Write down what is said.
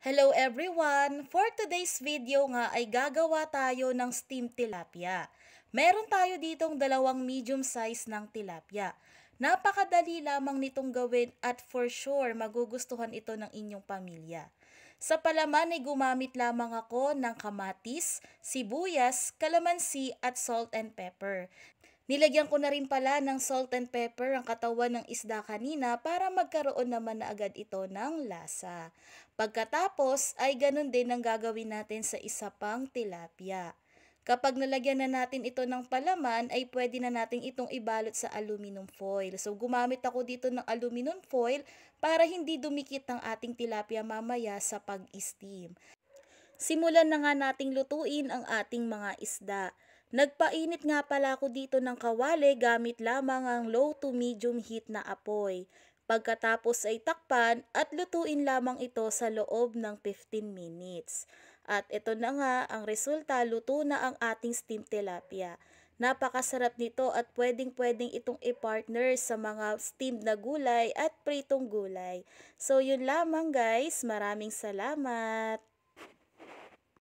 Hello everyone! For today's video nga ay gagawa tayo ng steamed tilapia. Meron tayo ditong dalawang medium size ng tilapia. Napakadali lamang nitong gawin at for sure magugustuhan ito ng inyong pamilya. Sa palaman ay gumamit lamang ako ng kamatis, sibuyas, kalamansi at salt and pepper. Nilagyan ko na rin pala ng salt and pepper ang katawan ng isda kanina para magkaroon naman na agad ito ng lasa. Pagkatapos ay ganun din ang gagawin natin sa isa pang tilapia. Kapag nalagyan na natin ito ng palaman ay pwede na natin itong ibalot sa aluminum foil. So gumamit ako dito ng aluminum foil para hindi dumikit ang ating tilapia mamaya sa pag-steam. Simulan na nga nating lutuin ang ating mga isda. Nagpainit nga pala ako dito ng kawali gamit lamang ang low to medium heat na apoy. Pagkatapos ay takpan at lutuin lamang ito sa loob ng 15 minutes. At ito na nga ang resulta, luto na ang ating steamed tilapia. Napakasarap nito at pwedeng-pwedeng itong i-partner sa mga steamed na gulay at pritong gulay. So yun lamang guys, maraming salamat!